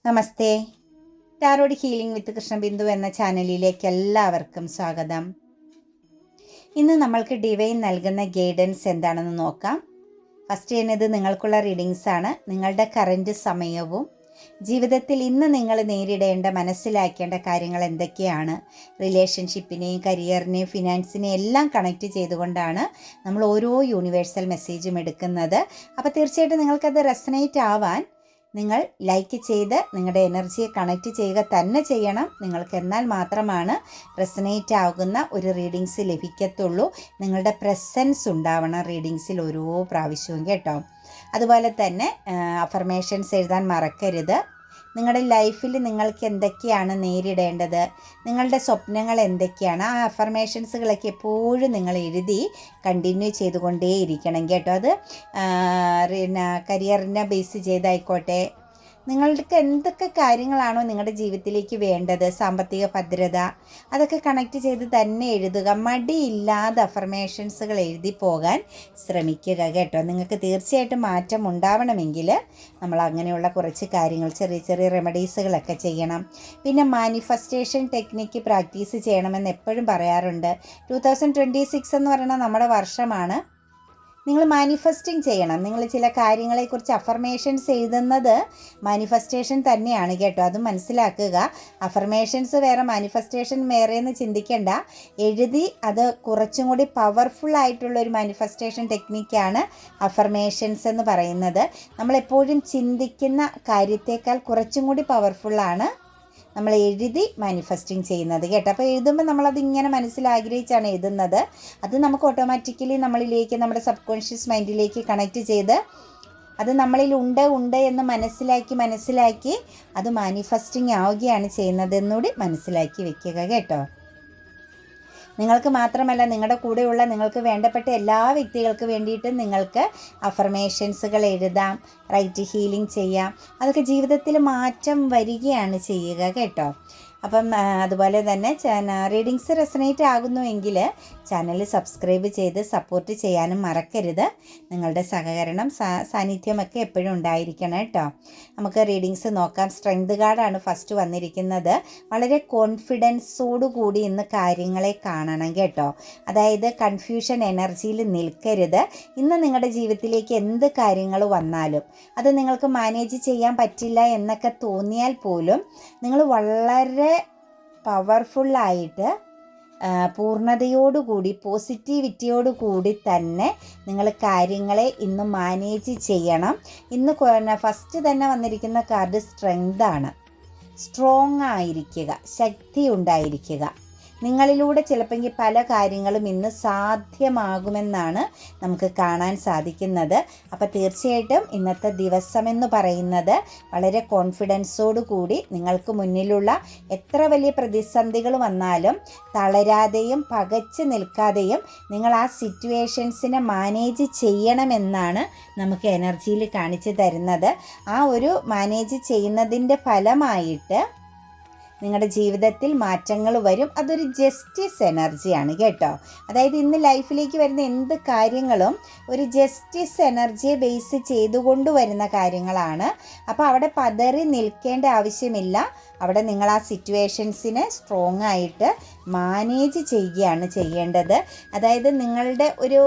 നമസ്തേ. Tarot healing വിത്ത് കൃഷ്ണബിന്ദു എന്ന ചാനലിലേക്ക് എല്ലാവർക്കും സ്വാഗതം. ഇന്ന് നമ്മൾക്ക് ഡിവൈൻ നൽകുന്ന ഗൈഡൻസ് എന്താണെന്ന് നോക്കാം. ഫസ്റ്റ് ചെയ്യുന്നത് നിങ്ങൾക്കുള്ള റീഡിങ്സ് ആണ്. നിങ്ങളുടെ കറൻറ്റ് സമയവും ജീവിതത്തിൽ ഇന്ന് നിങ്ങൾ നേരിടേണ്ട മനസ്സിലാക്കേണ്ട കാര്യങ്ങൾ എന്തൊക്കെയാണ്, റിലേഷൻഷിപ്പിനെയും കരിയറിനെയും ഫിനാൻസിനെയും എല്ലാം കണക്റ്റ് ചെയ്തുകൊണ്ടാണ് നമ്മൾ ഓരോ യൂണിവേഴ്സൽ മെസ്സേജും എടുക്കുന്നത്. അപ്പോൾ തീർച്ചയായിട്ടും നിങ്ങൾക്കത് റെസനേറ്റ് ആവാൻ നിങ്ങൾ ലൈക്ക് ചെയ്ത് നിങ്ങളുടെ എനർജിയെ കണക്റ്റ് ചെയ്യുക തന്നെ ചെയ്യണം. നിങ്ങൾക്ക് എന്നാൽ മാത്രമാണ് റെസനേറ്റ് ആകുന്ന ഒരു റീഡിങ്സ് ലഭിക്കത്തുള്ളൂ. നിങ്ങളുടെ പ്രസൻസ് ഉണ്ടാവണം റീഡിങ്സിൽ ഓരോ പ്രാവശ്യവും കേട്ടോ. അതുപോലെ തന്നെ അഫർമേഷൻസ് എഴുതാൻ മറക്കരുത്. നിങ്ങളുടെ ലൈഫിൽ നിങ്ങൾക്ക് എന്തൊക്കെയാണ് നേരിടേണ്ടത്, നിങ്ങളുടെ സ്വപ്നങ്ങൾ എന്തൊക്കെയാണ്, ആ അഫർമേഷൻസുകളൊക്കെ എപ്പോഴും നിങ്ങൾ എഴുതി കണ്ടിന്യൂ ചെയ്തുകൊണ്ടേയിരിക്കണം കേട്ടോ. അത് കരിയറിനെ ബേസ് ചെയ്തായിക്കോട്ടെ, നിങ്ങൾക്ക് എന്തൊക്കെ കാര്യങ്ങളാണോ നിങ്ങളുടെ ജീവിതത്തിലേക്ക് വേണ്ടത്, സാമ്പത്തിക ഭദ്രത, അതൊക്കെ കണക്റ്റ് ചെയ്ത് തന്നെ എഴുതുക. മടിയില്ലാതെ അഫർമേഷൻസുകൾ എഴുതി പോകാൻ ശ്രമിക്കുക കേട്ടോ. നിങ്ങൾക്ക് തീർച്ചയായിട്ടും മാറ്റം ഉണ്ടാവണമെങ്കിൽ നമ്മൾ അങ്ങനെയുള്ള കുറച്ച് കാര്യങ്ങൾ, ചെറിയ ചെറിയ റെമഡീസുകളൊക്കെ ചെയ്യണം. പിന്നെ മാനിഫെസ്റ്റേഷൻ ടെക്നിക്ക് പ്രാക്ടീസ് ചെയ്യണമെന്ന് എപ്പോഴും പറയാറുണ്ട്. 2026 എന്ന് പറയുന്നത് നമ്മുടെ വർഷമാണ്. നിങ്ങൾ മാനിഫെസ്റ്റിംഗ് ചെയ്യണം. നിങ്ങൾ ചില കാര്യങ്ങളെക്കുറിച്ച് അഫർമേഷൻസ് എഴുതുന്നത് മാനിഫെസ്റ്റേഷൻ തന്നെയാണ് കേട്ടോ. അത് മനസ്സിലാക്കുക. അഫർമേഷൻസ് വേറെ, മാനിഫെസ്റ്റേഷൻ വേറെ എന്ന് ചിന്തിക്കേണ്ട. എഴുതി അത് കുറച്ചും കൂടി പവർഫുൾ ആയിട്ടുള്ളൊരു മാനിഫെസ്റ്റേഷൻ ടെക്നിക്കാണ് അഫർമേഷൻസ് എന്ന് പറയുന്നത്. നമ്മളെപ്പോഴും ചിന്തിക്കുന്ന കാര്യത്തേക്കാൾ കുറച്ചും കൂടി പവർഫുള്ളാണ് നമ്മൾ എഴുതി മാനിഫെസ്റ്റിംഗ് ചെയ്യുന്നത് കേട്ടോ. അപ്പോൾ എഴുതുമ്പോൾ നമ്മളത് ഇങ്ങനെ മനസ്സിലാഗ്രഹിച്ചാണ് എഴുതുന്നത്. അത് നമുക്ക് ഓട്ടോമാറ്റിക്കലി നമ്മളിലേക്ക്, നമ്മുടെ സബ് കോൺഷ്യസ് മൈൻഡിലേക്ക് കണക്റ്റ് ചെയ്ത് അത് നമ്മളിൽ ഉണ്ട് എന്ന് മനസ്സിലാക്കി അത് മാനിഫെസ്റ്റിംഗ് ആവുകയാണ് ചെയ്യുന്നത് എന്നുകൂടി മനസ്സിലാക്കി വെക്കുക കേട്ടോ. നിങ്ങൾക്ക് മാത്രമല്ല, നിങ്ങളുടെ കൂടെയുള്ള നിങ്ങൾക്ക് വേണ്ടപ്പെട്ട എല്ലാ വ്യക്തികൾക്ക് വേണ്ടിയിട്ടും നിങ്ങൾക്ക് അഫർമേഷൻസുകൾ എഴുതാം, റൈറ്റ് ഹീലിംഗ് ചെയ്യാം. അതൊക്കെ ജീവിതത്തിൽ മാറ്റം വരികയാണ് ചെയ്യുക കേട്ടോ. അപ്പം അതുപോലെ തന്നെ റീഡിങ്സ് റെസനേറ്റ് ആകുന്നുവെങ്കിൽ ചാനൽ സബ്സ്ക്രൈബ് ചെയ്ത് സപ്പോർട്ട് ചെയ്യാനും മറക്കരുത്. നിങ്ങളുടെ സഹകരണം സാന്നിധ്യമൊക്കെ എപ്പോഴും ഉണ്ടായിരിക്കണം കേട്ടോ. നമുക്ക് റീഡിങ്സ് നോക്കാം. സ്ട്രെങ്ത് കാർഡാണ് ഫസ്റ്റ് വന്നിരിക്കുന്നത്. വളരെ കോൺഫിഡൻസോടു കൂടി ഇന്ന് കാര്യങ്ങളെ കാണണം കേട്ടോ. അതായത് കൺഫ്യൂഷൻ എനർജിയിൽ നിൽക്കരുത്. ഇന്ന് നിങ്ങളുടെ ജീവിതത്തിലേക്ക് എന്ത് കാര്യങ്ങൾ വന്നാലും അത് നിങ്ങൾക്ക് മാനേജ് ചെയ്യാൻ പറ്റില്ല എന്നൊക്കെ തോന്നിയാൽ പോലും നിങ്ങൾ വളരെ പവർഫുള്ളായിട്ട് പൂർണ്ണതയോടുകൂടി പോസിറ്റിവിറ്റിയോടുകൂടി തന്നെ നിങ്ങൾ കാര്യങ്ങളെ ഇന്ന് മാനേജ് ചെയ്യണം. ഇന്ന് ഫസ്റ്റ് തന്നെ വന്നിരിക്കുന്ന കാർഡ് സ്ട്രെങ്താണ്. സ്ട്രോങ് ആയിരിക്കുക, ശക്തി ഉണ്ടായിരിക്കുക. നിങ്ങളിലൂടെ ചിലപ്പോൾ പല കാര്യങ്ങളും ഇന്ന് സാധ്യമാകുമെന്നാണ് നമുക്ക് കാണാൻ സാധിക്കുന്നത്. അപ്പോൾ തീർച്ചയായിട്ടും ഇന്നത്തെ ദിവസമെന്ന് പറയുന്നത് വളരെ കോൺഫിഡൻസോടു കൂടി നിങ്ങൾക്ക് മുന്നിലുള്ള എത്ര വലിയ പ്രതിസന്ധികൾ വന്നാലും തളരാതെയും പകച്ചു നിൽക്കാതെയും നിങ്ങൾ ആ സിറ്റുവേഷൻസിനെ മാനേജ് ചെയ്യണമെന്നാണ് നമുക്ക് എനർജിയിൽ കാണിച്ചു തരുന്നത്. ആ ഒരു മാനേജ് ചെയ്യുന്നതിൻ്റെ ഫലമായിട്ട് നിങ്ങളുടെ ജീവിതത്തിൽ മാറ്റങ്ങൾ വരും. അതൊരു ജസ്റ്റിസ് എനർജിയാണ് കേട്ടോ. അതായത് ഇന്ന് ലൈഫിലേക്ക് വരുന്ന എന്ത് കാര്യങ്ങളും ഒരു ജസ്റ്റിസ് എനർജിയെ ബേസ് ചെയ്തുകൊണ്ട് വരുന്ന കാര്യങ്ങളാണ്. അപ്പോൾ അവിടെ പതറി നിൽക്കേണ്ട ആവശ്യമില്ല. അവിടെ നിങ്ങൾ ആ സിറ്റുവേഷൻസിനെ സ്ട്രോങ് ആയിട്ട് മാനേജ് ചെയ്യുകയാണ് ചെയ്യേണ്ടത്. അതായത് നിങ്ങളുടെ ഒരു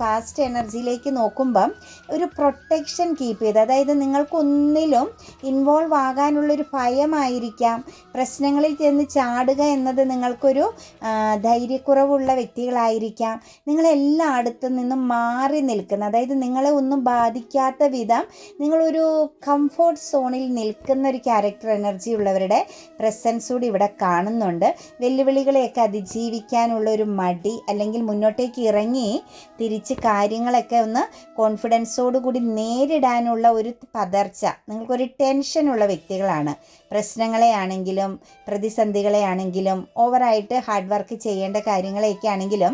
പാസ്റ്റ് എനർജിയിലേക്ക് നോക്കുമ്പം ഒരു പ്രൊട്ടക്ഷൻ കീപ്പ് ചെയ്ത്, അതായത് നിങ്ങൾക്കൊന്നിലും ഇൻവോൾവ് ആകാനുള്ളൊരു ഭയമായിരിക്കാം. പ്രശ്നങ്ങളിൽ ചെന്ന് ചാടുക എന്നത് നിങ്ങൾക്കൊരു ധൈര്യക്കുറവുള്ള വ്യക്തികളായിരിക്കാം. നിങ്ങളെല്ലായിടത്തു നിന്നും മാറി നിൽക്കുന്ന, അതായത് നിങ്ങളെ ഒന്നും ബാധിക്കാത്ത വിധം നിങ്ങളൊരു കംഫോർട്ട് സോണിൽ നിൽക്കുന്ന ഒരു ക്യാരക്ടർ എനർജി ഉള്ളവരുടെ പ്രസൻസ് കൂടി ഇവിടെ കാണുന്നുണ്ട്. വെല്ലുവിളികളെയൊക്കെ അതിജീവിക്കാനുള്ള ഒരു മടി, അല്ലെങ്കിൽ മുന്നോട്ടേക്ക് ഇറങ്ങി തിരിച്ച് കാര്യങ്ങളൊക്കെ ഒന്ന് കോൺഫിഡൻസോടു കൂടി നേരിടാനുള്ള ഒരു പതർച്ച, നിങ്ങൾക്കൊരു ടെൻഷനുള്ള വ്യക്തികളാണ്. പ്രശ്നങ്ങളെ ആണെങ്കിലും പ്രതിസന്ധികളെ ആണെങ്കിലും ഓവറായിട്ട് ഹാർഡ് വർക്ക് ചെയ്യേണ്ട കാര്യങ്ങളെയൊക്കെ ആണെങ്കിലും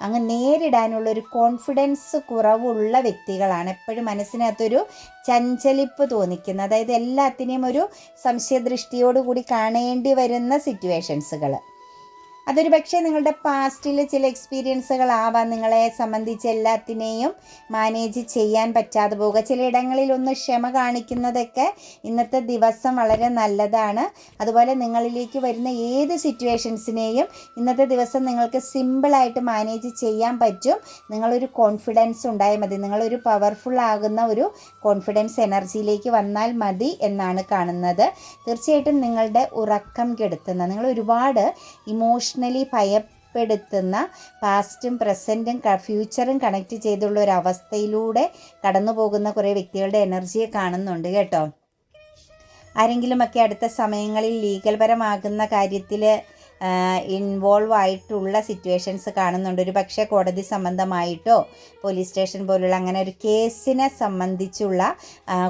അങ്ങ് നേരിടാനുള്ളൊരു കോൺഫിഡൻസ് കുറവുള്ള വ്യക്തികളാണ്. എപ്പോഴും മനസ്സിനകത്തൊരു ചഞ്ചലിപ്പ് തോന്നിക്കുന്ന, അതായത് എല്ലാത്തിനെയും ഒരു സംശയദൃഷ്ടിയോടുകൂടി കാണേണ്ടി വരുന്ന സിറ്റുവേഷൻസുകൾ. അതൊരു പക്ഷേ നിങ്ങളുടെ പാസ്റ്റിൽ ചില എക്സ്പീരിയൻസുകളാവാം നിങ്ങളെ സംബന്ധിച്ച് എല്ലാത്തിനെയും മാനേജ് ചെയ്യാൻ പറ്റാതെ പോവുക. ചിലയിടങ്ങളിൽ ഒന്ന് ക്ഷമ കാണിക്കുന്നതൊക്കെ ഇന്നത്തെ ദിവസം വളരെ നല്ലതാണ്. അതുപോലെ നിങ്ങളിലേക്ക് വരുന്ന ഏത് സിറ്റുവേഷൻസിനെയും ഇന്നത്തെ ദിവസം നിങ്ങൾക്ക് സിമ്പിളായിട്ട് മാനേജ് ചെയ്യാൻ പറ്റും. നിങ്ങളൊരു കോൺഫിഡൻസ് ഉണ്ടായാൽ മതി, നിങ്ങളൊരു പവർഫുൾ ആകുന്ന ഒരു കോൺഫിഡൻസ് എനർജിയിലേക്ക് വന്നാൽ മതി എന്നാണ് കാണുന്നത്. തീർച്ചയായിട്ടും നിങ്ങളുടെ ഉറക്കം കെടുത്തുന്ന, നിങ്ങൾ ഒരുപാട് ഇമോഷണലി ഭയപ്പെടുത്തുന്ന പാസ്റ്റും പ്രസൻറ്റും ഫ്യൂച്ചറും കണക്ട് ചെയ്തുള്ള ഒരു അവസ്ഥയിലൂടെ കടന്നു പോകുന്ന കുറേ വ്യക്തികളുടെ എനർജിയെ കാണുന്നുണ്ട് കേട്ടോ. ആരെങ്കിലുമൊക്കെ അടുത്ത സമയങ്ങളിൽ ലീഗൽപരമാകുന്ന കാര്യത്തിൽ ഇൻവോൾവ് ആയിട്ടുള്ള സിറ്റുവേഷൻസ് കാണുന്നുണ്ട്. ഒരു പക്ഷേ കോടതി സംബന്ധമായിട്ടോ പോലീസ് സ്റ്റേഷൻ പോലുള്ള അങ്ങനെ ഒരു കേസിനെ സംബന്ധിച്ചുള്ള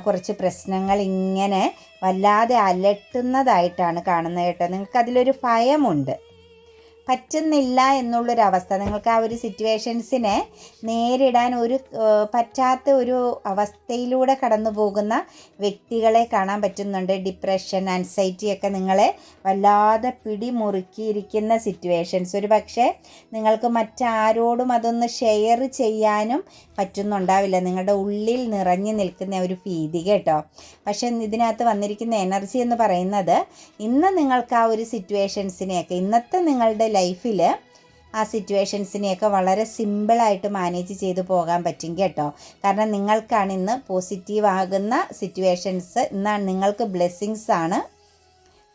കുറച്ച് പ്രശ്നങ്ങൾ ഇങ്ങനെ വല്ലാതെ അലട്ടുന്നതായിട്ടാണ് കാണുന്നത് കേട്ടോ. നിങ്ങൾക്കതിലൊരു ഭയമുണ്ട്, പറ്റുന്നില്ല എന്നുള്ളൊരവസ്ഥ, നിങ്ങൾക്ക് ആ ഒരു സിറ്റുവേഷൻസിനെ നേരിടാൻ പറ്റാത്ത ഒരു അവസ്ഥയിലൂടെ കടന്നു പോകുന്ന വ്യക്തികളെ കാണാൻ പറ്റുന്നുണ്ട്. ഡിപ്രഷൻ, ആൻസൈറ്റിയൊക്കെ നിങ്ങളെ വല്ലാതെ പിടിമുറുക്കിയിരിക്കുന്ന സിറ്റുവേഷൻസ്. ഒരു പക്ഷേ നിങ്ങൾക്ക് മറ്റാരോടും അതൊന്ന് ഷെയർ ചെയ്യാനും പറ്റുന്നുണ്ടാവില്ല, നിങ്ങളുടെ ഉള്ളിൽ നിറഞ്ഞു നിൽക്കുന്ന ഒരു ഭീതി കേട്ടോ. പക്ഷേ ഇതിനകത്ത് വന്നിരിക്കുന്ന എനർജി എന്ന് പറയുന്നത് ഇന്ന് നിങ്ങൾക്ക് ആ ഒരു സിറ്റുവേഷൻസിനെയൊക്കെ, ഇന്നത്തെ നിങ്ങളുടെ ലൈഫിൽ ആ സിറ്റുവേഷൻസിനെയൊക്കെ വളരെ സിമ്പിളായിട്ട് മാനേജ് ചെയ്ത് പോകാൻ പറ്റും കേട്ടോ. കാരണം നിങ്ങൾക്കാണ് ഇന്ന് പോസിറ്റീവ് ആകുന്ന സിറ്റുവേഷൻസ്, ഇന്നാണ് നിങ്ങൾക്ക് ബ്ലെസ്സിങ്സ് ആണ്.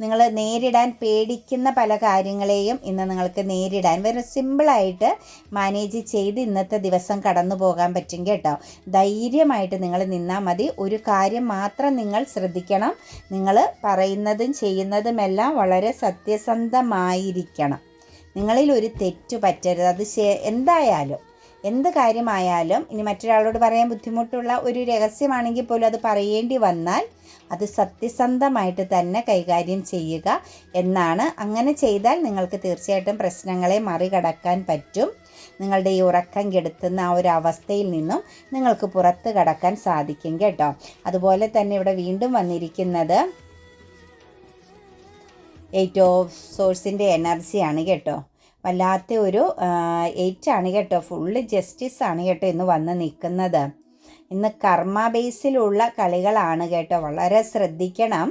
നിങ്ങൾ നേരിടാൻ പേടിക്കുന്ന പല കാര്യങ്ങളെയും ഇന്ന് നിങ്ങൾക്ക് നേരിടാൻ വളരെ സിമ്പിളായിട്ട് മാനേജ് ചെയ്ത് ഇന്നത്തെ ദിവസം കടന്നു പോകാൻ പറ്റും കേട്ടോ. ധൈര്യമായിട്ട് നിങ്ങൾ നിന്നാൽ മതി. ഒരു കാര്യം മാത്രം നിങ്ങൾ ശ്രദ്ധിക്കണം, നിങ്ങൾ പറയുന്നതും ചെയ്യുന്നതുമെല്ലാം വളരെ സത്യസന്ധമായിരിക്കണം. നിങ്ങളിൽ ഒരു തെറ്റു പറ്റരുത്. അത് എന്തായാലും എന്ത് കാര്യമായാലും, ഇനി മറ്റൊരാളോട് പറയാൻ ബുദ്ധിമുട്ടുള്ള ഒരു രഹസ്യമാണെങ്കിൽ പോലും അത് പറയേണ്ടി വന്നാൽ അത് സത്യസന്ധമായിട്ട് തന്നെ കൈകാര്യം ചെയ്യുക എന്നാണ്. അങ്ങനെ ചെയ്താൽ നിങ്ങൾക്ക് തീർച്ചയായിട്ടും പ്രശ്നങ്ങളെ മറികടക്കാൻ പറ്റും. നിങ്ങളുടെ ഈ ഉറക്കം കെടുത്തുന്ന ആ ഒരു അവസ്ഥയിൽ നിന്നും നിങ്ങൾക്ക് പുറത്ത് കടക്കാൻ സാധിക്കും കേട്ടോ. അതുപോലെ തന്നെ ഇവിടെ വീണ്ടും വന്നിരിക്കുന്നത് 8 ഓഫ് സോഴ്സിൻ്റെ എനർജിയാണ് കേട്ടോ. വല്ലാത്ത ഒരു 8 ആണ് കേട്ടോ. ഫുള്ള് ജസ്റ്റിസ് ആണ് കേട്ടോ ഇന്ന് വന്ന് നിൽക്കുന്നത്. ഇന്ന് കർമ്മ ബേസിലുള്ള കളികളാണ് കേട്ടോ. വളരെ ശ്രദ്ധിക്കണം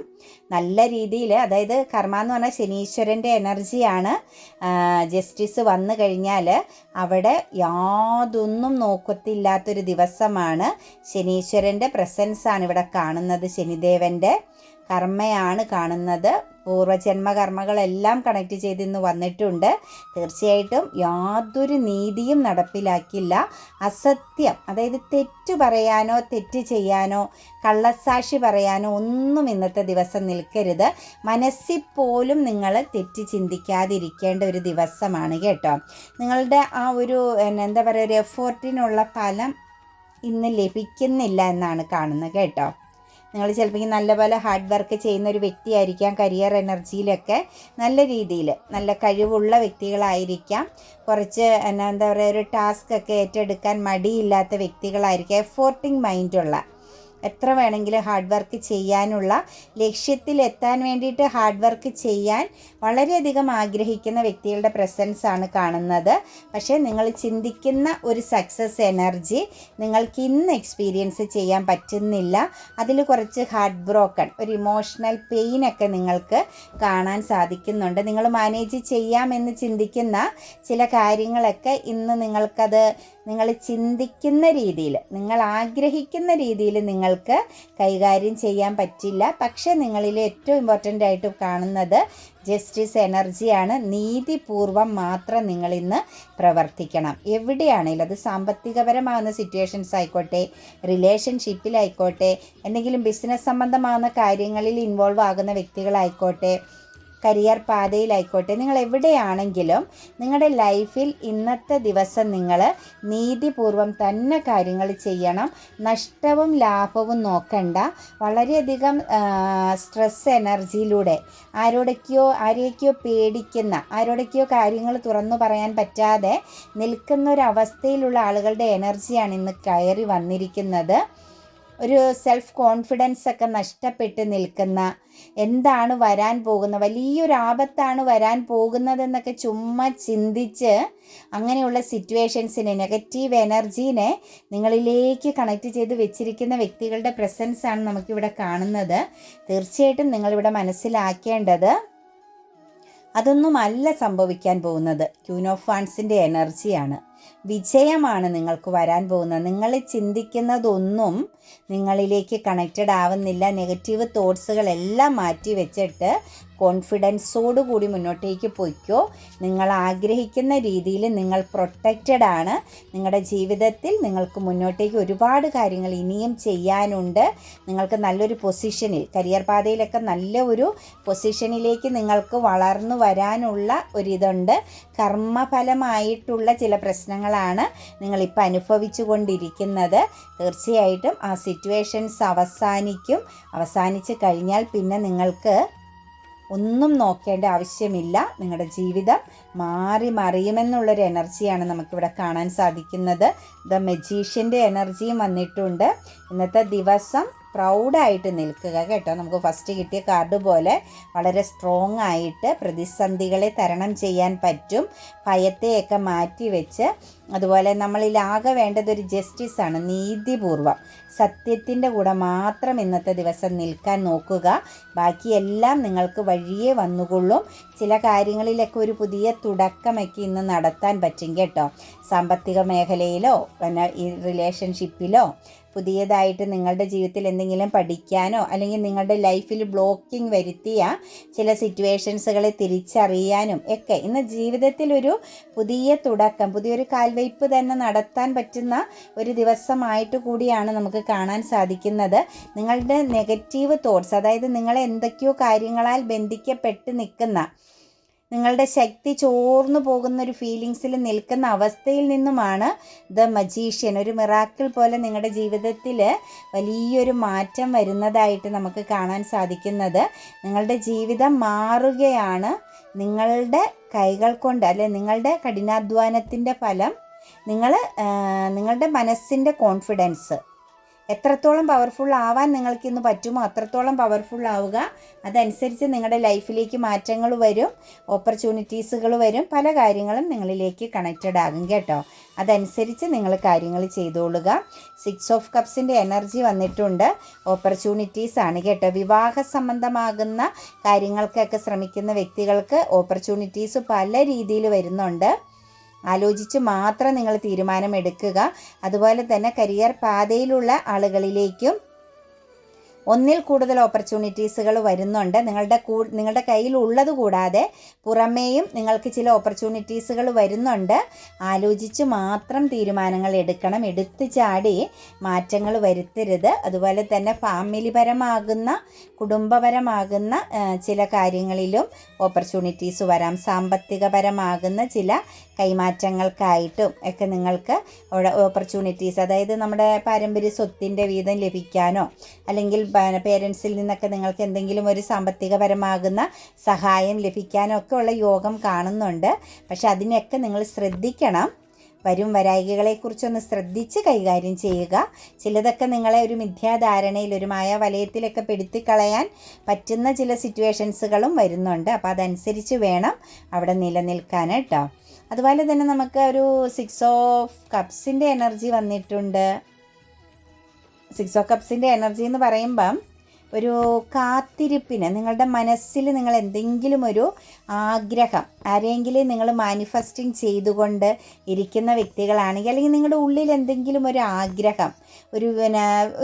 നല്ല രീതിയിൽ. അതായത് കർമ്മ എന്ന് പറഞ്ഞാൽ ശനീശ്വരൻ്റെ എനർജിയാണ്. ജസ്റ്റിസ് വന്നു കഴിഞ്ഞാൽ അവിടെ യാതൊന്നും നോക്കത്തില്ലാത്തൊരു ദിവസമാണ്. ശനീശ്വരൻ്റെ പ്രസൻസാണ് ഇവിടെ കാണുന്നത്. ശനിദേവൻ്റെ കർമ്മയാണ് കാണുന്നത്. പൂർവ്വജന്മ കർമ്മകളെല്ലാം കണക്ട് ചെയ്ത് ഇന്ന് വന്നിട്ടുണ്ട്. തീർച്ചയായിട്ടും യാതൊരു നീതിയും നടപ്പിലാക്കില്ല. അസത്യം, അതായത് തെറ്റ് പറയാനോ തെറ്റ് ചെയ്യാനോ കള്ളസാക്ഷി പറയാനോ ഒന്നും ഇന്നത്തെ ദിവസം നിൽക്കരുത്. മനസ്സിൽ പോലും നിങ്ങൾ തെറ്റ് ചിന്തിക്കാതിരിക്കേണ്ട ഒരു ദിവസമാണ് കേട്ടോ. നിങ്ങളുടെ ആ ഒരു എന്താ പറയുക, ഒരു എഫേർട്ടിനുള്ള ഫലം ഇന്ന് ലഭിക്കുന്നില്ല എന്നാണ് കാണുന്നത് കേട്ടോ. നിങ്ങൾ ചിലപ്പോൾ നല്ലപോലെ ഹാർഡ് വർക്ക് ചെയ്യുന്ന ഒരു വ്യക്തിയായിരിക്കാം. കരിയർ എനർജിയിലൊക്കെ നല്ല രീതിയിൽ നല്ല കഴിവുള്ള വ്യക്തികളായിരിക്കാം. കുറച്ച് എന്താ പറയുക, ഒരു ടാസ്ക് ഒക്കെ ഏറ്റെടുക്കാൻ മടിയില്ലാത്ത വ്യക്തികളായിരിക്കാം. എഫോർട്ടിങ് മൈൻഡുള്ള, എത്ര വേണമെങ്കിലും ഹാർഡ് വർക്ക് ചെയ്യാനുള്ള, ലക്ഷ്യത്തിലെത്താൻ വേണ്ടിയിട്ട് ഹാർഡ് വർക്ക് ചെയ്യാൻ വളരെയധികം ആഗ്രഹിക്കുന്ന വ്യക്തികളുടെ പ്രസൻസ് ആണ് കാണുന്നത്. പക്ഷേ നിങ്ങൾ ചിന്തിക്കുന്ന ഒരു സക്സസ് എനർജി നിങ്ങൾക്ക് ഇന്ന് എക്സ്പീരിയൻസ് ചെയ്യാൻ പറ്റുന്നില്ല. അതിൽ കുറച്ച് ഹാർട്ട് ബ്രോക്കൺ, ഒരു ഇമോഷണൽ പെയിനൊക്കെ നിങ്ങൾക്ക് കാണാൻ സാധിക്കുന്നുണ്ട്. നിങ്ങൾ മാനേജ് ചെയ്യാമെന്ന് ചിന്തിക്കുന്ന ചില കാര്യങ്ങളൊക്കെ ഇന്ന് നിങ്ങൾ ചിന്തിക്കുന്ന രീതിയിൽ, നിങ്ങൾ ആഗ്രഹിക്കുന്ന രീതിയിൽ നിങ്ങൾക്ക് കൈകാര്യം ചെയ്യാൻ പറ്റില്ല. പക്ഷേ നിങ്ങളിൽ ഏറ്റവും ഇമ്പോർട്ടൻ്റ് ആയിട്ട് കാണുന്നത് ജസ്റ്റിസ് എനർജിയാണ്. നീതിപൂർവം മാത്രം നിങ്ങളിന്ന് പ്രവർത്തിക്കണം. എവിടെയാണെങ്കിലും അത് സാമ്പത്തികപരമാകുന്ന സിറ്റുവേഷൻസ് ആയിക്കോട്ടെ, റിലേഷൻഷിപ്പിലായിക്കോട്ടെ, എന്തെങ്കിലും ബിസിനസ് സംബന്ധമാകുന്ന കാര്യങ്ങളിൽ ഇൻവോൾവ് ആകുന്ന വ്യക്തികളായിക്കോട്ടെ, കരിയർ പാതയിലായിക്കോട്ടെ, നിങ്ങൾ എവിടെയാണെങ്കിലും നിങ്ങളുടെ ലൈഫിൽ ഇന്നത്തെ ദിവസം നിങ്ങൾ നീതിപൂർവം തന്നെ കാര്യങ്ങൾ ചെയ്യണം. നഷ്ടവും ലാഭവും നോക്കണ്ട. വളരെയധികം സ്ട്രെസ് എനർജിയിലൂടെ ആരെയൊക്കെയോ പേടിക്കുന്ന, ആരോടൊക്കെയോ കാര്യങ്ങൾ തുറന്നു പറയാൻ പറ്റാതെ നിൽക്കുന്ന ഒരവസ്ഥയിലുള്ള ആളുകളുടെ എനർജിയാണ് ഇന്ന് കയറി വന്നിരിക്കുന്നത്. ഒരു സെൽഫ് കോൺഫിഡൻസ് ഒക്കെ നഷ്ടപ്പെട്ട് നിൽക്കുന്ന, എന്താണ് വരാൻ പോകുന്നത്, വലിയൊരു ആപത്താണ് വരാൻ പോകുന്നതെന്നൊക്കെ ചുമ്മാ ചിന്തിച്ച് അങ്ങനെയുള്ള സിറ്റുവേഷൻസിനെ, നെഗറ്റീവ് എനർജീനെ നിങ്ങളിലേക്ക് കണക്ട് ചെയ്ത് വെച്ചിരിക്കുന്ന വ്യക്തികളുടെ പ്രസൻസാണ് നമുക്കിവിടെ കാണുന്നത്. തീർച്ചയായിട്ടും നിങ്ങളിവിടെ മനസ്സിലാക്കേണ്ടത് അതൊന്നുമല്ല സംഭവിക്കാൻ പോകുന്നത്. ക്വീൻ ഓഫ് വാൻസിൻ്റെ എനർജിയാണ്. വിജയമാണ് നിങ്ങൾക്ക് വരാൻ പോകുന്നത്. നിങ്ങൾ ചിന്തിക്കുന്നതൊന്നും നിങ്ങളിലേക്ക് കണക്റ്റഡ് ആവുന്നില്ല. നെഗറ്റീവ് തോട്ട്സുകളെല്ലാം മാറ്റി വെച്ചിട്ട് കോൺഫിഡൻസോടു കൂടി മുന്നോട്ടേക്ക് പോയിക്കോ. നിങ്ങൾ ആഗ്രഹിക്കുന്ന രീതിയിൽ നിങ്ങൾ പ്രൊട്ടക്റ്റഡ് ആണ്. നിങ്ങളുടെ ജീവിതത്തിൽ നിങ്ങൾക്ക് മുന്നോട്ടേക്ക് ഒരുപാട് കാര്യങ്ങൾ ഇനിയും ചെയ്യാനുണ്ട്. നിങ്ങൾക്ക് നല്ലൊരു പൊസിഷനിൽ, കരിയർ പാതയിലൊക്കെ നല്ല ഒരു പൊസിഷനിലേക്ക് നിങ്ങൾക്ക് വളർന്നു വരാനുള്ള ഒരിതുണ്ട്. കർമ്മഫലമായിട്ടുള്ള ചില പ്രശ്നങ്ങളാണ് നിങ്ങളിപ്പോൾ അനുഭവിച്ചു കൊണ്ടിരിക്കുന്നത്. തീർച്ചയായിട്ടും ആ സിറ്റുവേഷൻസ് അവസാനിച്ച് കഴിഞ്ഞാൽ പിന്നെ നിങ്ങൾക്ക് ഒന്നും നോക്കേണ്ട ആവശ്യമില്ല. നിങ്ങളുടെ ജീവിതം മറിയുമെന്നുള്ളൊരു എനർജിയാണ് നമുക്കിവിടെ കാണാൻ സാധിക്കുന്നത്. ദ മജീഷ്യൻ്റെ എനർജിയും വന്നിട്ടുണ്ട്. ഇന്നത്തെ ദിവസം പ്രൗഡായിട്ട് നിൽക്കുക കേട്ടോ. നമുക്ക് ഫസ്റ്റ് കിട്ടിയ കാർഡ് പോലെ വളരെ സ്ട്രോങ് ആയിട്ട് പ്രതിസന്ധികളെ തരണം ചെയ്യാൻ പറ്റും. ഭയത്തെയൊക്കെ മാറ്റി വെച്ച്, അതുപോലെ നമ്മളിലാകെ വേണ്ടതൊരു ജസ്റ്റിസാണ്, നീതിപൂർവം സത്യത്തിൻ്റെ കൂടെ മാത്രം ഇന്നത്തെ ദിവസം നിൽക്കാൻ നോക്കുക. ബാക്കിയെല്ലാം നിങ്ങൾക്ക് വഴിയേ വന്നുകൊള്ളും. ചില കാര്യങ്ങളിലൊക്കെ ഒരു പുതിയ തുടക്കമൊക്കെ ഇന്ന് നടത്താൻ പറ്റും കേട്ടോ. സാമ്പത്തിക മേഖലയിലോ പിന്നെ ഈ റിലേഷൻഷിപ്പിലോ പുതിയതായിട്ട് നിങ്ങളുടെ ജീവിതത്തിൽ എന്തെങ്കിലും പഠിക്കാനോ അല്ലെങ്കിൽ നിങ്ങളുടെ ലൈഫിൽ ബ്ലോക്കിംഗ് വരുത്തിയ ചില സിറ്റുവേഷൻസുകളെ തിരിച്ചറിയാനും ഒക്കെ ഇന്ന് ജീവിതത്തിൽ ഒരു പുതിയ തുടക്കം, പുതിയൊരു കാൽവയ്പ് തന്നെ നടത്താൻ പറ്റുന്ന ഒരു ദിവസമായിട്ട് കൂടിയാണ് നമുക്ക് കാണാൻ സാധിക്കുന്നത്. നിങ്ങളുടെ നെഗറ്റീവ് തോട്ട്സ്, അതായത് നിങ്ങളെ എന്തൊക്കെയോ കാര്യങ്ങളാൽ ബന്ധിക്കപ്പെട്ട് നിൽക്കുന്ന, നിങ്ങളുടെ ശക്തി ചോർന്നു പോകുന്നൊരു ഫീലിങ്സിൽ നിൽക്കുന്ന അവസ്ഥയിൽ നിന്നുമാണ് ദ മജീഷ്യൻ ഒരു മിറാക്കിൾ പോലെ നിങ്ങളുടെ ജീവിതത്തിൽ വലിയൊരു മാറ്റം വരുന്നതായിട്ട് നമുക്ക് കാണാൻ സാധിക്കുന്നത്. നിങ്ങളുടെ ജീവിതം മാറുകയാണ്. നിങ്ങളുടെ കൈകൾ കൊണ്ട്, അല്ലെ നിങ്ങളുടെ കഠിനാധ്വാനത്തിൻ്റെ ഫലം, നിങ്ങളുടെ മനസ്സിൻ്റെ കോൺഫിഡൻസ് എത്രത്തോളം പവർഫുൾ ആവാൻ നിങ്ങൾക്കിന്ന് പറ്റുമോ അത്രത്തോളം പവർഫുൾ ആവുക. അതനുസരിച്ച് നിങ്ങളുടെ ലൈഫിലേക്ക് മാറ്റങ്ങൾ വരും, ഓപ്പർച്യൂണിറ്റീസുകൾ വരും, പല കാര്യങ്ങളും നിങ്ങളിലേക്ക് കണക്റ്റഡ് ആകും കേട്ടോ. അതനുസരിച്ച് നിങ്ങൾ കാര്യങ്ങൾ ചെയ്തോളുക. 6 ഓഫ് കപ്സിൻ്റെ എനർജി വന്നിട്ടുണ്ട്. ഓപ്പർച്യൂണിറ്റീസ് ആണ് കേട്ടോ. വിവാഹ സംബന്ധമാകുന്ന കാര്യങ്ങൾക്കൊക്കെ ശ്രമിക്കുന്ന വ്യക്തികൾക്ക് ഓപ്പർച്യൂണിറ്റീസ് പല രീതിയിൽ വരുന്നുണ്ട്. ആലോചിച്ച് മാത്രം നിങ്ങൾ തീരുമാനമെടുക്കുക. അതുപോലെ തന്നെ കരിയർ പാതയിലുള്ള ആളുകളിലേക്കും ഒന്നിൽ കൂടുതൽ ഓപ്പർച്യൂണിറ്റീസുകൾ വരുന്നുണ്ട്. നിങ്ങളുടെ കയ്യിലുള്ളത് കൂടാതെ പുറമേയും നിങ്ങൾക്ക് ചില ഓപ്പർച്യൂണിറ്റീസുകൾ വരുന്നുണ്ട്. ആലോചിച്ച് മാത്രം തീരുമാനങ്ങൾ എടുക്കണം. എടുത്തു ചാടി മാറ്റങ്ങൾ വരുത്തരുത്. അതുപോലെ തന്നെ ഫാമിലിപരമാകുന്ന, കുടുംബപരമാകുന്ന ചില കാര്യങ്ങളിലും ഓപ്പർച്യൂണിറ്റീസ് വരാം. സാമ്പത്തികപരമാകുന്ന ചില കൈമാറ്റങ്ങൾക്കായിട്ടും ഒക്കെ നിങ്ങൾക്ക് ഓപ്പർച്യൂണിറ്റീസ്, അതായത് നമ്മുടെ പാരമ്പര്യ സ്വത്തിൻ്റെ വീതം ലഭിക്കാനോ അല്ലെങ്കിൽ പേരൻസിൽ നിന്നൊക്കെ നിങ്ങൾക്ക് എന്തെങ്കിലും ഒരു സാമ്പത്തികപരമാകുന്ന സഹായം ലഭിക്കാനോ ഒക്കെ ഉള്ള യോഗം കാണുന്നുണ്ട്. പക്ഷെ അതിനൊക്കെ നിങ്ങൾ ശ്രദ്ധിക്കണം. വരും വരായികകളെക്കുറിച്ചൊന്ന് ശ്രദ്ധിച്ച് കൈകാര്യം ചെയ്യുക. ചിലതൊക്കെ നിങ്ങളെ ഒരു മിഥ്യാധാരണയിൽ, ഒരു മായാവലയത്തിലൊക്കെ പെടുത്തിക്കളയാൻ പറ്റുന്ന ചില സിറ്റുവേഷൻസുകളും വരുന്നുണ്ട്. അപ്പോൾ അതനുസരിച്ച് വേണം അവിടെ നിലനിൽക്കാൻ കേട്ടോ. അതുപോലെ തന്നെ നമുക്ക് ഒരു 6 ഓഫ് കപ്സിൻ്റെ എനർജി വന്നിട്ടുണ്ട്. 6 ഓഫ് കപ്സിൻ്റെ എനർജി എന്ന് പറയുമ്പം ഒരു കാത്തിരിപ്പിന്, നിങ്ങളുടെ മനസ്സിൽ നിങ്ങൾ എന്തെങ്കിലും ഒരു ആഗ്രഹം, ആരെങ്കിലും നിങ്ങൾ മാനിഫെസ്റ്റിംഗ് ചെയ്തുകൊണ്ട് ഇരിക്കുന്ന വ്യക്തികളാണെങ്കിൽ, അല്ലെങ്കിൽ നിങ്ങളുടെ ഉള്ളിൽ എന്തെങ്കിലും ഒരു ആഗ്രഹം,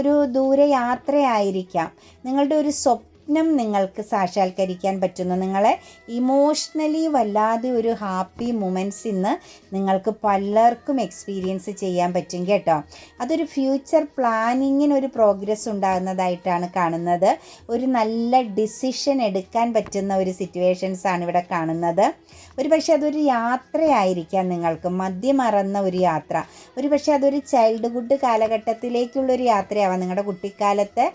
ഒരു ദൂരയാത്രയായിരിക്കാം, നിങ്ങളുടെ ഒരു സ്വപ്നം നിങ്ങൾക്ക് സാക്ഷാത്കരിക്കാൻ പറ്റുന്നു. നിങ്ങളെ ഇമോഷണലി വല്ലാതെ ഒരു ഹാപ്പി മൊമെൻറ്റ്സ് ഇന്ന് നിങ്ങൾക്ക് പലർക്കും എക്സ്പീരിയൻസ് ചെയ്യാൻ പറ്റും കേട്ടോ. അതൊരു ഫ്യൂച്ചർ പ്ലാനിങ്ങിനൊരു പ്രോഗ്രസ് ഉണ്ടാകുന്നതായിട്ടാണ് കാണുന്നത്. ഒരു നല്ല ഡിസിഷൻ എടുക്കാൻ പറ്റുന്ന ഒരു സിറ്റുവേഷൻസാണ് ഇവിടെ കാണുന്നത്. ഒരു പക്ഷേ അതൊരു യാത്രയായിരിക്കാം, നിങ്ങൾക്ക് മദ്യമറന്ന ഒരു യാത്ര. ഒരു പക്ഷേ അതൊരു ചൈൽഡ്ഹുഡ് കാലഘട്ടത്തിലേക്കുള്ളൊരു യാത്രയാവാം. നിങ്ങളുടെ കുട്ടിക്കാലത്ത്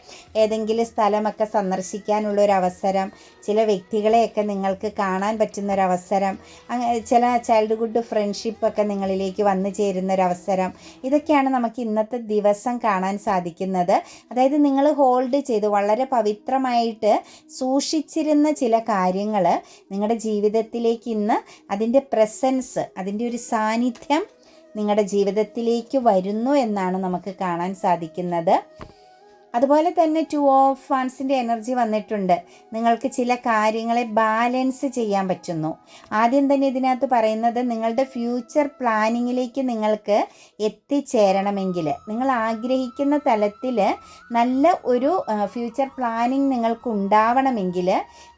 ഏതെങ്കിലും സ്ഥലമൊക്കെ സന്ദർശിക്കാൻ സന്ദർശിക്കാനുള്ളൊരവസരം, ചില വ്യക്തികളെയൊക്കെ നിങ്ങൾക്ക് കാണാൻ പറ്റുന്നൊരവസരം, ചില ചൈൽഡ്ഹുഡ് ഫ്രണ്ട്ഷിപ്പൊക്കെ നിങ്ങളിലേക്ക് വന്നു ചേരുന്നൊരവസരം, ഇതൊക്കെയാണ് നമുക്ക് ഇന്നത്തെ ദിവസം കാണാൻ സാധിക്കുന്നത്. അതായത് നിങ്ങൾ ഹോൾഡ് ചെയ്ത് വളരെ പവിത്രമായിട്ട് സൂക്ഷിച്ചിരുന്ന ചില കാര്യങ്ങൾ നിങ്ങളുടെ ജീവിതത്തിലേക്ക് ഇന്ന് അതിൻ്റെ പ്രസൻസ്, അതിൻ്റെ ഒരു സാന്നിധ്യം നിങ്ങളുടെ ജീവിതത്തിലേക്ക് വരുന്നു എന്നാണ് നമുക്ക് കാണാൻ സാധിക്കുന്നത്. അതുപോലെ തന്നെ 2 ഓഫ് വാൻസിൻ്റെ എനർജി വന്നിട്ടുണ്ട്. നിങ്ങൾക്ക് ചില കാര്യങ്ങളെ ബാലൻസ് ചെയ്യാൻ പറ്റുന്നു. ആദ്യം തന്നെ ഇതിനകത്ത് പറയുന്നത് നിങ്ങളുടെ ഫ്യൂച്ചർ പ്ലാനിങ്ങിലേക്ക് നിങ്ങൾക്ക് എത്തിച്ചേരണമെങ്കിൽ, നിങ്ങൾ ആഗ്രഹിക്കുന്ന തലത്തിൽ നല്ല ഒരു ഫ്യൂച്ചർ പ്ലാനിങ് നിങ്ങൾക്ക് ഉണ്ടാവണമെങ്കിൽ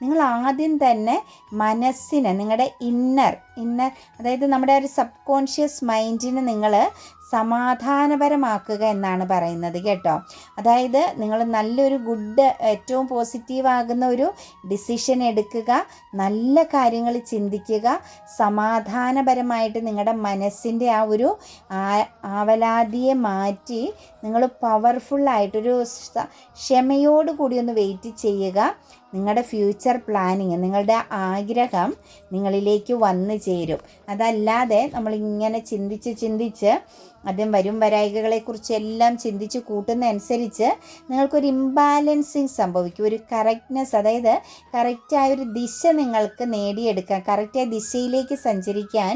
നിങ്ങൾ ആദ്യം തന്നെ മനസ്സിന്, നിങ്ങളുടെ ഇന്നർ അതായത് നമ്മുടെ ഒരു സബ് കോൺഷ്യസ് മൈൻഡിന് നിങ്ങൾ സമാധാനപരമാക്കുക എന്നാണ് പറയുന്നത് കേട്ടോ. അതായത് നിങ്ങൾ നല്ലൊരു ഗുഡ്, ഏറ്റവും പോസിറ്റീവാകുന്ന ഒരു ഡിസിഷൻ എടുക്കുക, നല്ല കാര്യങ്ങൾ ചിന്തിക്കുക, സമാധാനപരമായിട്ട് നിങ്ങളുടെ മനസ്സിൻ്റെ ആ ഒരു ആവലാതിയെ മാറ്റി നിങ്ങൾ പവർഫുള്ളായിട്ടൊരു ക്ഷമയോടുകൂടി ഒന്ന് വെയിറ്റ് ചെയ്യുക. നിങ്ങളുടെ ഫ്യൂച്ചർ പ്ലാനിങ്, നിങ്ങളുടെ ആഗ്രഹം നിങ്ങളിലേക്ക് വന്നു ചേരും. അതല്ലാതെ നമ്മളിങ്ങനെ ചിന്തിച്ച് ആദ്യം വരും വരായികകളെക്കുറിച്ച് എല്ലാം ചിന്തിച്ച് കൂട്ടുന്ന അനുസരിച്ച് നിങ്ങൾക്കൊരു ഇംബാലൻസിങ് സംഭവിക്കും. ഒരു കറക്റ്റ്നെസ്, അതായത് കറക്റ്റായൊരു ദിശ നിങ്ങൾക്ക് നേടിയെടുക്കാൻ, കറക്റ്റായ ദിശയിലേക്ക് സഞ്ചരിക്കാൻ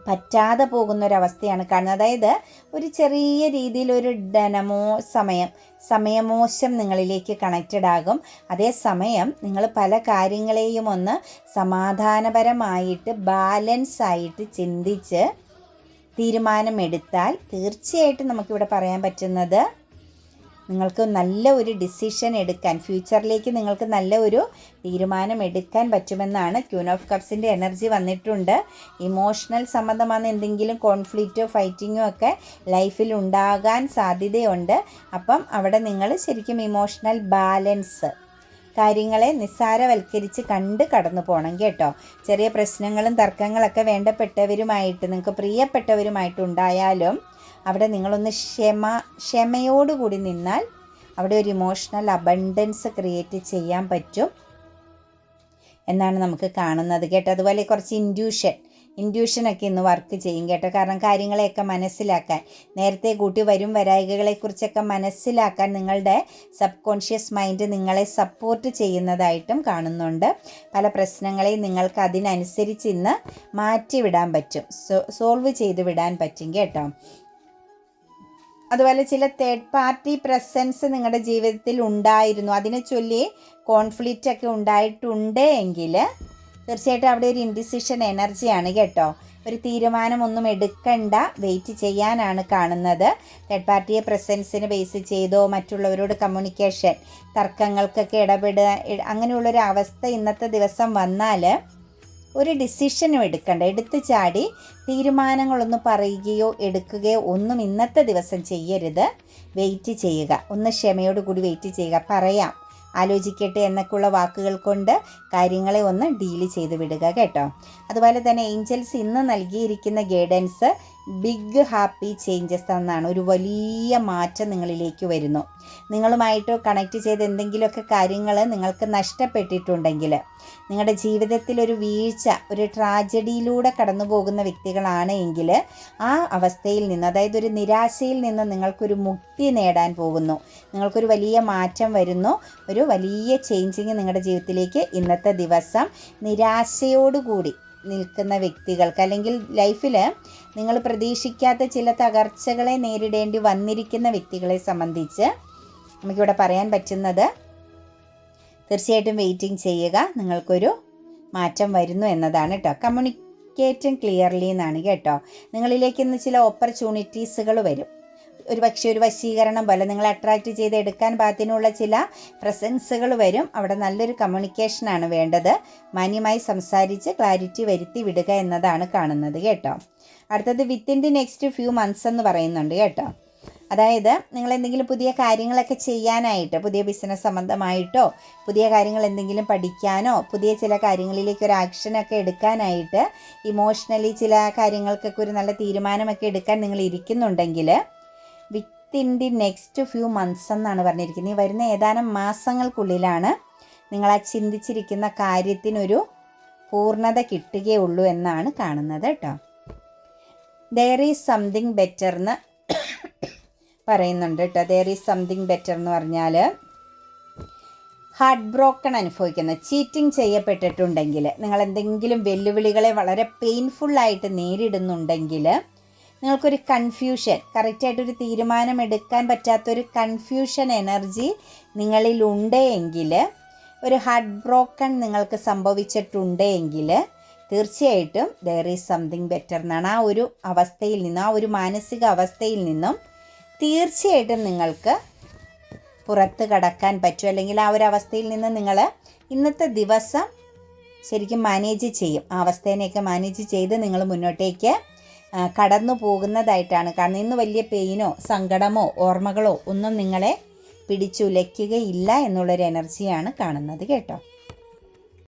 പറ്റാതെ പോകുന്നൊരവസ്ഥയാണ് കാണുന്നത്. അതായത് ഒരു ചെറിയ രീതിയിലൊരു സമയമോശം നിങ്ങളിലേക്ക് കണക്റ്റഡ് ആകും. അതേസമയം നിങ്ങൾ പല കാര്യങ്ങളെയും ഒന്ന് സമാധാനപരമായിട്ട് ബാലൻസായിട്ട് ചിന്തിച്ച് തീരുമാനമെടുത്താൽ തീർച്ചയായിട്ടും നമുക്കിവിടെ പറയാൻ പറ്റുന്നത് നിങ്ങൾക്ക് നല്ല ഒരു ഡിസിഷൻ എടുക്കാൻ, ഫ്യൂച്ചറിലേക്ക് നിങ്ങൾക്ക് നല്ല ഒരു തീരുമാനം എടുക്കാൻ പറ്റുമെന്നാണ്. ക്യൂൻ ഓഫ് കപ്സിൻ്റെ എനർജി വന്നിട്ടുണ്ട്. ഇമോഷണൽ സംബന്ധമായ എന്തെങ്കിലും കോൺഫ്ലിക്റ്റോ ഫൈറ്റിങ്ങോ ഒക്കെ ലൈഫിൽ ഉണ്ടാകാൻ സാധ്യതയുണ്ട്. അപ്പം അവിടെ നിങ്ങൾ ശരിക്കും ഇമോഷണൽ ബാലൻസ്, കാര്യങ്ങളെ നിസ്സാരവൽക്കരിച്ച് കടന്നു പോകണം കേട്ടോ. ചെറിയ പ്രശ്നങ്ങളും തർക്കങ്ങളൊക്കെ വേണ്ടപ്പെട്ടവരുമായിട്ട്, നിങ്ങൾക്ക് പ്രിയപ്പെട്ടവരുമായിട്ടുണ്ടായാലും അവിടെ നിങ്ങളൊന്ന് ക്ഷമയോടുകൂടി നിന്നാൽ അവിടെ ഒരു ഇമോഷണൽ അബണ്ടൻസ് ക്രിയേറ്റ് ചെയ്യാൻ പറ്റും എന്നാണ് നമുക്ക് കാണുന്നത് കേട്ടോ. അതുപോലെ കുറച്ച് ഇൻഡ്യൂഷനൊക്കെ ഇന്ന് വർക്ക് ചെയ്യും കേട്ടോ. കാരണം കാര്യങ്ങളെയൊക്കെ മനസ്സിലാക്കാൻ, നേരത്തെ കൂട്ടി വരും വരായികകളെക്കുറിച്ചൊക്കെ മനസ്സിലാക്കാൻ നിങ്ങളുടെ സബ് കോൺഷ്യസ് മൈൻഡ് നിങ്ങളെ സപ്പോർട്ട് ചെയ്യുന്നതായിട്ടും കാണുന്നുണ്ട്. പല പ്രശ്നങ്ങളെയും നിങ്ങൾക്ക് അതിനനുസരിച്ച് ഇന്ന് മാറ്റിവിടാൻ പറ്റും, സോൾവ് ചെയ്ത് വിടാൻ പറ്റും കേട്ടോ. അതുപോലെ ചില തേർഡ് പാർട്ടി പ്രസൻസ് നിങ്ങളുടെ ജീവിതത്തിൽ ഉണ്ടായിരുന്നു, അതിനെ ചൊല്ലി കോൺഫ്ലിക്റ്റ് ഒക്കെ ഉണ്ടായിട്ടുണ്ട് എങ്കിൽ തീർച്ചയായിട്ടും അവിടെ ഒരു ഇൻഡിസിഷൻ എനർജിയാണ് കേട്ടോ. ഒരു തീരുമാനമൊന്നും എടുക്കണ്ട, വെയിറ്റ് ചെയ്യാനാണ് കാണുന്നത്. തേർഡ് പാർട്ടിയെ പ്രസൻസിന് ബേസ് ചെയ്തോ മറ്റുള്ളവരോട് കമ്മ്യൂണിക്കേഷൻ, തർക്കങ്ങൾക്കൊക്കെ അങ്ങനെയുള്ളൊരു അവസ്ഥ ഇന്നത്തെ ദിവസം വന്നാൽ ഒരു ഡിസിഷനും എടുക്കണ്ട, എടുത്തു ചാടി തീരുമാനങ്ങളൊന്നും പറയുകയോ എടുക്കുകയോ ഒന്നും ഇന്നത്തെ ദിവസം ചെയ്യരുത്. വെയിറ്റ് ചെയ്യുക, ഒന്ന് ക്ഷമയോടുകൂടി വെയിറ്റ് ചെയ്യുക. പറയാം, ആലോചിക്കട്ടെ എന്നൊക്കെയുള്ള വാക്കുകൾ കൊണ്ട് കാര്യങ്ങളെ ഒന്ന് ഡീൽ ചെയ്ത് വിടുക കേട്ടോ. അതുപോലെ തന്നെ ഏഞ്ചൽസ് ഇന്ന് നൽകിയിരിക്കുന്ന ഗൈഡൻസ് ബിഗ് ഹാപ്പി ചേഞ്ചസ് എന്നാണ്. ഒരു വലിയ മാറ്റം നിങ്ങളിലേക്ക് വരുന്നു. നിങ്ങളുമായിട്ട് കണക്റ്റ് ചെയ്ത് എന്തെങ്കിലുമൊക്കെ കാര്യങ്ങൾ നിങ്ങൾക്ക് നഷ്ടപ്പെട്ടിട്ടുണ്ടെങ്കിൽ, നിങ്ങളുടെ ജീവിതത്തിൽ ഒരു വീഴ്ച, ഒരു ട്രാജഡിയിലൂടെ കടന്നു പോകുന്ന വ്യക്തികളാണ് എങ്കിൽ ആ അവസ്ഥയിൽ നിന്ന്, അതായത് ഒരു നിരാശയിൽ നിന്ന് നിങ്ങൾക്കൊരു മുക്തി നേടാൻ പോകുന്നു. നിങ്ങൾക്കൊരു വലിയ മാറ്റം വരുന്നു, ഒരു വലിയ ചേഞ്ചിങ് നിങ്ങളുടെ ജീവിതത്തിലേക്ക് ഇന്നത്തെ ദിവസം. നിരാശയോടുകൂടി നിൽക്കുന്ന വ്യക്തികൾക്ക്, അല്ലെങ്കിൽ ലൈഫിൽ നിങ്ങൾ പ്രതീക്ഷിക്കാത്ത ചില തകർച്ചകളെ നേരിടേണ്ടി വന്നിരിക്കുന്ന വ്യക്തികളെ സംബന്ധിച്ച് നമുക്കിവിടെ പറയാൻ പറ്റുന്നത് തീർച്ചയായിട്ടും വെയിറ്റിംഗ് ചെയ്യുക, നിങ്ങൾക്കൊരു മാറ്റം വരുന്നു എന്നതാണ് കേട്ടോ. കമ്മ്യൂണിക്കേറ്റും ക്ലിയർലി എന്നാണ് കേട്ടോ. നിങ്ങളിലേക്ക് ഇന്ന് ചില ഓപ്പർച്യൂണിറ്റീസുകൾ വരും. ഒരു പക്ഷേ ഒരു വശീകരണം പോലെ നിങ്ങളെ അട്രാക്റ്റ് ചെയ്ത് എടുക്കാൻ പാകത്തിനുള്ള ചില പ്രസൻസുകൾ വരും. അവിടെ നല്ലൊരു കമ്മ്യൂണിക്കേഷനാണ് വേണ്ടത്. മാന്യമായി സംസാരിച്ച് ക്ലാരിറ്റി വരുത്തി വിടുക എന്നതാണ് കാണുന്നത് കേട്ടോ. അടുത്തത് within the next few months എന്ന് പറയുന്നുണ്ട് കേട്ടോ. അതായത് നിങ്ങൾ എന്തെങ്കിലും പുതിയ കാര്യങ്ങളൊക്കെ ചെയ്യാനായിട്ട്, പുതിയ ബിസിനസ് സംബന്ധമായിട്ടോ പുതിയ കാര്യങ്ങൾ എന്തെങ്കിലും പഠിക്കാനോ പുതിയ ചില കാര്യങ്ങളിലേക്ക് ഒരു ആക്ഷനൊക്കെ എടുക്കാനായിട്ട്, ഇമോഷണലി ചില കാര്യങ്ങൾക്കൊക്കെ ഒരു നല്ല തീരുമാനമൊക്കെ എടുക്കാൻ നിങ്ങൾ ഇരിക്കുന്നുണ്ടെങ്കിൽ within the next few months എന്നാണ് പറഞ്ഞിരിക്കുന്നത്. ഈ വരുന്ന ഏതാനും മാസങ്ങൾക്കുള്ളിലാണ് നിങ്ങൾ ആ ചിന്തിച്ചിരിക്കുന്ന കാര്യത്തിനൊരു പൂർണ്ണത കിട്ടുകയുള്ളൂ എന്നാണ് കാണുന്നത് കേട്ടോ. ദെയർ ഈസ് സംതിങ് ബെറ്റർ എന്ന് പറയുന്നുണ്ട് കേട്ടോ. ദെയർ ഈസ് സംതിങ് ബെറ്റർ എന്ന് പറഞ്ഞാൽ ഹാർട്ട് ബ്രോക്കൺ അനുഭവിക്കുന്ന, ചീറ്റിംഗ് ചെയ്യപ്പെട്ടിട്ടുണ്ടെങ്കിൽ, നിങ്ങൾ എന്തെങ്കിലും വെല്ലുവിളികളെ വളരെ പെയിൻഫുള്ളായിട്ട് നേരിടുന്നുണ്ടെങ്കിൽ, നിങ്ങൾക്കൊരു കൺഫ്യൂഷൻ, കറക്റ്റായിട്ടൊരു തീരുമാനമെടുക്കാൻ പറ്റാത്തൊരു കൺഫ്യൂഷൻ എനർജി നിങ്ങളിലുണ്ട് എങ്കിൽ, ഒരു ഹാർട്ട് ബ്രോക്കൺ നിങ്ങൾക്ക് സംഭവിച്ചിട്ടുണ്ട് എങ്കിൽ, തീർച്ചയായിട്ടും ദെയർ ഈസ് സംതിങ് ബെറ്റർ എന്നാണ്. ആ ഒരു അവസ്ഥയിൽ നിന്നും, ആ ഒരു മാനസിക അവസ്ഥയിൽ നിന്നും തീർച്ചയായിട്ടും നിങ്ങൾക്ക് പുറത്ത് കടക്കാൻ പറ്റും. അല്ലെങ്കിൽ ആ ഒരു അവസ്ഥയിൽ നിന്ന് നിങ്ങൾ ഇന്നത്തെ ദിവസം ശരിക്കും മാനേജ് ചെയ്യും. ആ അവസ്ഥേനെയൊക്കെ മാനേജ് ചെയ്ത് നിങ്ങൾ മുന്നോട്ടേക്ക് കടന്നു പോകുന്നതായിട്ടാണ് കാണുന്നത്. ഇന്ന് വലിയ പെയിനോ സങ്കടമോ ഓർമ്മകളോ ഒന്നും നിങ്ങളെ പിടിച്ചുലയ്ക്കുകയില്ല എന്നുള്ളൊരു എനർജിയാണ് കാണുന്നത് കേട്ടോ.